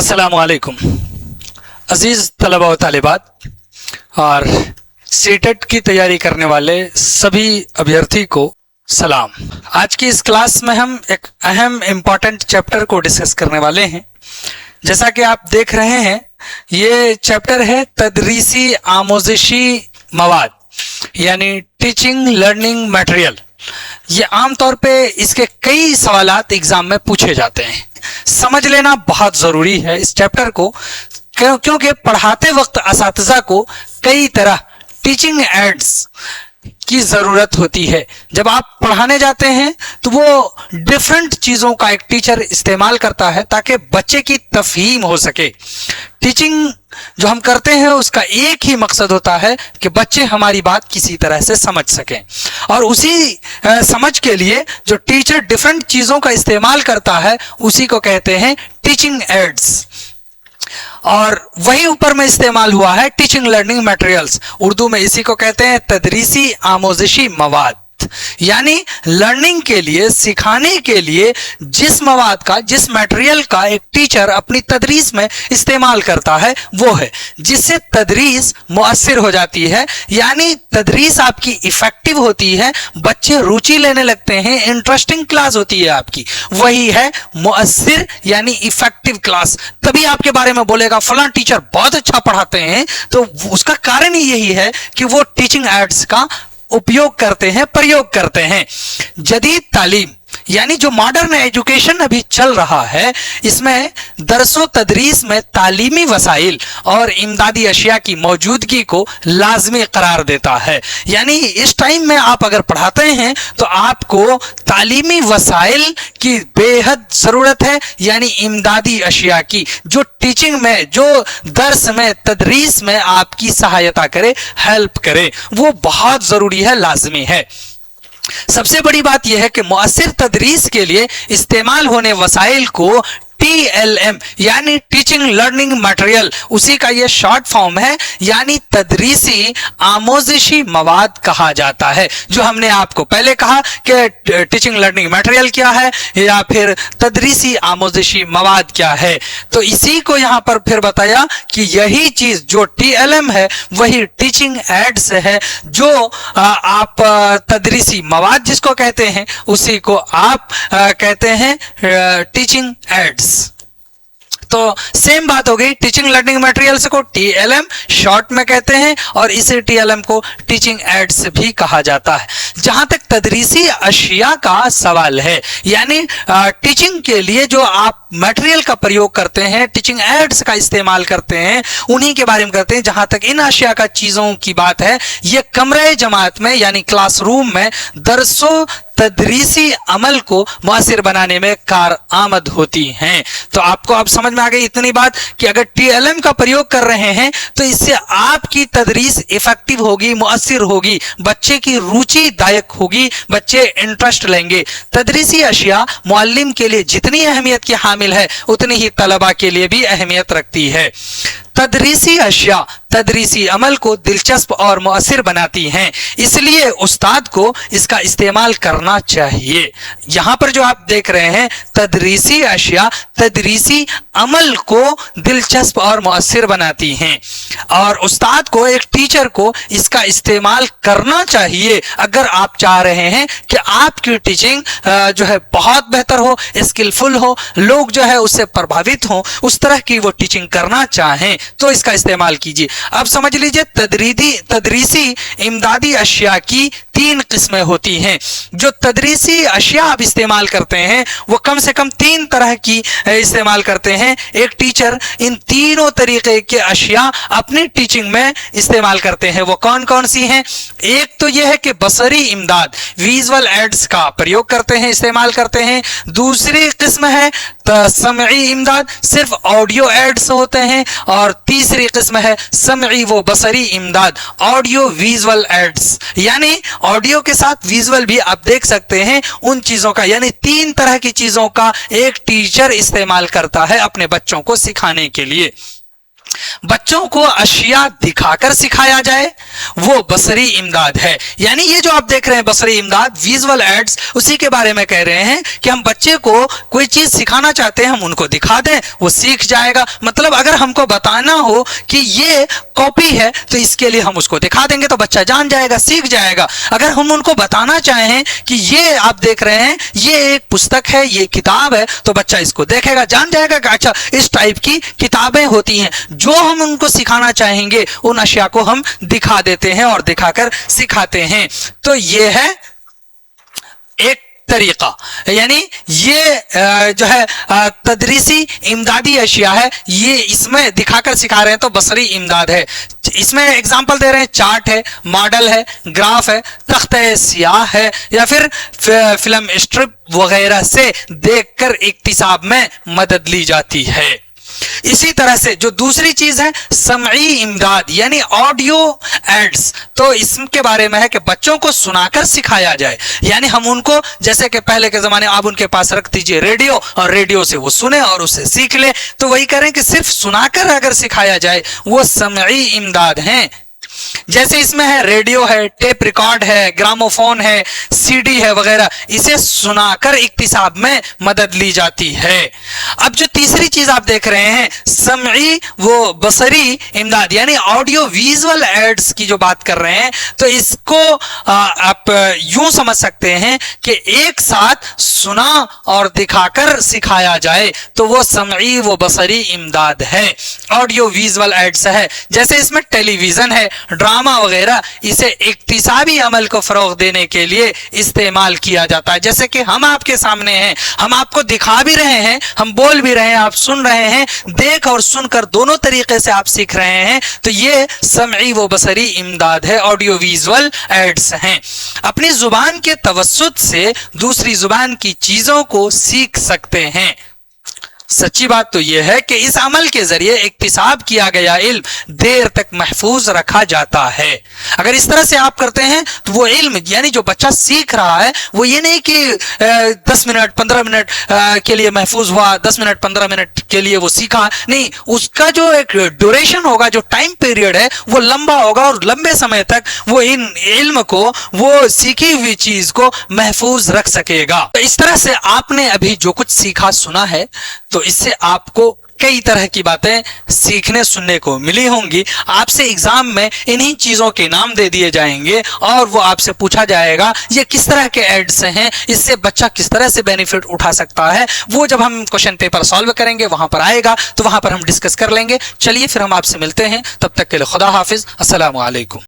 अस्सलाम वालेकुम अज़ीज़ तलबा व तालिबात और सीटेट की तैयारी करने वाले सभी अभ्यर्थी को सलाम। आज की इस क्लास में हम एक अहम इम्पॉर्टेंट चैप्टर को डिस्कस करने वाले हैं। जैसा कि आप देख रहे हैं, ये चैप्टर है तदरीसी आमोज़शी मवाद यानी टीचिंग लर्निंग मटेरियल। ये आमतौर पे इसके कई सवालात एग्जाम में पूछे जाते हैं। समझ लेना बहुत ज़रूरी है इस चैप्टर को, क्योंकि पढ़ाते वक्त असातिज़ा को कई तरह टीचिंग एड्स की ज़रूरत होती है। जब आप पढ़ाने जाते हैं तो वो डिफरेंट चीज़ों का एक टीचर इस्तेमाल करता है ताकि बच्चे की तफ़हीम हो सके। टीचिंग जो हम करते हैं उसका एक ही मकसद होता है कि बच्चे हमारी बात किसी तरह से समझ सकें, और उसी समझ के लिए जो टीचर डिफरेंट चीज़ों का इस्तेमाल करता है उसी को कहते हैं टीचिंग एड्स। और वही ऊपर में इस्तेमाल हुआ है टीचिंग लर्निंग मटेरियल्स। उर्दू में इसी को कहते हैं तदरीसी आमोज़शी मवाद, यानी लर्निंग के लिए, सिखाने के लिए जिस मवाद का, जिस मटेरियल का एक टीचर अपनी तदरीस में इस्तेमाल करता है वो है, जिससे तदरीस मुअस्सिर हो जाती है, यानी तदरीस आपकी इफेक्टिव होती है, बच्चे रुचि लेने लगते हैं, इंटरेस्टिंग क्लास होती है आपकी। वही है मुअस्सिर यानी इफेक्टिव क्लास। तभी आपके बारे में बोलेगा फलां टीचर बहुत अच्छा पढ़ाते हैं, तो उसका कारण ही यही है कि वो टीचिंग एड्स का उपयोग करते हैं, प्रयोग करते हैं। जदीद तालीम यानी जो मॉडर्न एजुकेशन अभी चल रहा है, इसमें दरसो तदरीस में तालीमी वसाइल और इमदादी अशिया की मौजूदगी को लाजमी करार देता है। यानी इस टाइम में आप अगर पढ़ाते हैं तो आपको तालीमी वसाइल की बेहद ज़रूरत है, यानी इमदादी अशिया की, जो टीचिंग में, जो दर्स में, तदरीस में आपकी सहायता करे, हेल्प करे, वो बहुत ज़रूरी है, लाजमी है। सबसे बड़ी बात यह है कि मुअस्सिर तदरीस के लिए इस्तेमाल होने वसाइल को TLM यानी टीचिंग लर्निंग मटेरियल, उसी का ये शॉर्ट फॉर्म है, यानी तदरीसी आमोज़शी मवाद कहा जाता है। जो हमने आपको पहले कहा कि टीचिंग लर्निंग मटेरियल क्या है या फिर तदरीसी आमोज़शी मवाद क्या है, तो इसी को यहाँ पर फिर बताया कि यही चीज़ जो TLM है वही टीचिंग एड्स है, जो आप तदरीसी मवाद जिसको कहते हैं उसी को आप कहते हैं टीचिंग एड्स। तो सेम बात हो गई, टीचिंग लर्निंग मटेरियल्स को TLM शॉर्ट में कहते हैं और इसे TLM को टीचिंग एड्स भी कहा जाता है। जहां तक तदरीसी अशिया का सवाल है, यानी टीचिंग के लिए जो आप मटेरियल का प्रयोग करते हैं, टीचिंग एड्स का इस्तेमाल करते हैं, उन्हीं के बारे में करते हैं। जहां तक इन अशिया का चीज़ों की बात है, ये कमरे जमात में यानी क्लासरूम में दरसों तदरीसी अमल को मुअस्सिर बनाने में कार आमद होती हैं। तो आपको अब समझ में आ गई इतनी बात कि अगर TLM का प्रयोग कर रहे हैं तो इससे आपकी तदरीस इफेक्टिव होगी, मुअस्सिर होगी, बच्चे की रुचि दायक होगी, बच्चे इंटरेस्ट लेंगे। तदरीसी अशिया मुअल्लिम के लिए जितनी अहमियत की हामिल है उतनी ही तलबा के लिए भी अहमियत रखती है। तदरीसी अशिया तदरीसी अमल को दिलचस्प और मुअस्सिर बनाती हैं, इसलिए उस्ताद को इसका इस्तेमाल करना चाहिए। यहाँ पर जो आप देख रहे हैं, तदरीसी अशिया तदरीसी अमल को दिलचस्प और मुअस्सिर बनाती हैं, और उस्ताद को, एक टीचर को इसका इस्तेमाल करना चाहिए अगर आप चाह रहे हैं कि आपकी टीचिंग जो है बहुत बेहतर हो, स्किलफुल हो, लोग जो है उससे प्रभावित हों, उस तरह की वो टीचिंग करना चाहें तो इसका इस्तेमाल कीजिए। अब समझ लीजिए, तदरीसी इमदादी अशिया की तीन किस्में होती हैं। जो तदरीसी अशिया आप इस्तेमाल करते हैं वो कम से कम तीन तरह की इस्तेमाल करते हैं। एक टीचर इन तीनों तरीके के अशिया अपनी टीचिंग में इस्तेमाल करते हैं। वो कौन कौन सी हैं? एक तो यह है कि बसरी इमदाद, विजुअल एड्स का प्रयोग करते हैं, इस्तेमाल करते हैं। दूसरी किस्म है समई इमदाद, सिर्फ ऑडियो एड्स होते हैं। और तीसरी किस्म है समई व बसरी इमदाद, ऑडियो विजुअल एड्स, यानी ऑडियो के साथ विजुअल भी आप देख सकते हैं उन चीज़ों का। यानी तीन तरह की चीज़ों का एक टीचर इस्तेमाल करता है अपने बच्चों को सिखाने के लिए। बच्चों को अशिया दिखाकर सिखाया जाए, वो बसरी इमदाद है। यानी ये जो आप देख रहे हैं बसरी इमदाद, विजुअल एड्स, उसी के बारे में कह रहे हैं कि हम बच्चे को कोई चीज सिखाना चाहते हैं, हम उनको दिखा दें, वो सीख जाएगा। मतलब अगर हमको बताना हो कि ये कॉपी है तो इसके लिए हम उसको दिखा देंगे तो बच्चा जान जाएगा, सीख जाएगा। अगर हम उनको बताना चाहें कि ये आप देख रहे हैं ये एक पुस्तक है, ये किताब है, तो बच्चा इसको देखेगा, जान जाएगा कि अच्छा इस टाइप की किताबें होती हैं। जो हम उनको सिखाना चाहेंगे उन अशिया को हम दिखा देते हैं और दिखाकर सिखाते हैं। तो ये है एक तरीका, यानी ये जो है तदरीसी इमदादी अशिया है, ये इसमें दिखाकर सिखा रहे हैं तो बसरी इमदाद है। इसमें एग्जाम्पल दे रहे हैं, चार्ट है, मॉडल है, ग्राफ है, तख्ते सियाह है, या फिर फिल्म स्ट्रिप वगैरह से देखकर इक्तिसाब में मदद ली जाती है। इसी तरह से जो दूसरी चीज है समई इमदाद यानी ऑडियो एड्स, तो इसके बारे में है कि बच्चों को सुनाकर सिखाया जाए। यानी हम उनको, जैसे कि पहले के जमाने आप उनके पास रख दीजिए रेडियो और रेडियो से वो सुने और उससे सीख ले, तो वही करें कि सिर्फ सुनाकर अगर सिखाया जाए वो समई इमदाद हैं। जैसे इसमें है रेडियो है, टेप रिकॉर्ड है, ग्रामोफोन है, सीडी है वगैरह, इसे सुनाकर इक्तिसाब में मदद ली जाती है। अब जो तीसरी चीज आप देख रहे हैं समई वो बसरी इमदाद यानी ऑडियो विजुअल एड्स की जो बात कर रहे हैं, तो इसको आप यूं समझ सकते हैं कि एक साथ सुना और दिखाकर सिखाया जाए तो वो समई वो बसरी इमदाद है, ऑडियो विजुअल एड्स है। जैसे इसमें टेलीविजन है, ड्रामा वगैरह, इसे इक्तिसाबी अमल को फरोग देने के लिए इस्तेमाल किया जाता है। जैसे कि हम आपके सामने हैं, हम आपको दिखा भी रहे हैं, हम बोल भी रहे हैं, आप सुन रहे हैं, देख और सुनकर दोनों तरीके से आप सीख रहे हैं, तो ये समई व बसरी इमदाद है, ऑडियो विजुअल एड्स हैं। अपनी जुबान के तवस्सुत से दूसरी जुबान की चीजों को सीख सकते हैं। सच्ची बात तो यह है कि इस अमल के जरिए इक्तिसाब किया गया इल्म देर तक महफूज रखा जाता है। अगर इस तरह से आप करते हैं तो वो इल्म यानी जो बच्चा सीख रहा है वो ये नहीं कि 10 मिनट 15 मिनट के लिए महफूज हुआ, 10 मिनट 15 मिनट के लिए वो सीखा, नहीं, उसका जो एक ड्यूरेशन होगा, जो टाइम पीरियड है वो लंबा होगा और लंबे समय तक वो इन इल्म को, वो सीखी हुई चीज को महफूज रख सकेगा। तो इस तरह से आपने अभी जो कुछ सीखा सुना है, तो इससे आपको कई तरह की बातें सीखने सुनने को मिली होंगी। आपसे एग्जाम में इन्हीं चीजों के नाम दे दिए जाएंगे और वो आपसे पूछा जाएगा ये किस तरह के एड्स हैं, इससे बच्चा किस तरह से बेनिफिट उठा सकता है। वो जब हम क्वेश्चन पेपर सॉल्व करेंगे वहां पर आएगा, तो वहां पर हम डिस्कस कर लेंगे। चलिए फिर हम आपसे मिलते हैं, तब तक के लिए खुदा हाफिज, अस्सलामु अलैकुम।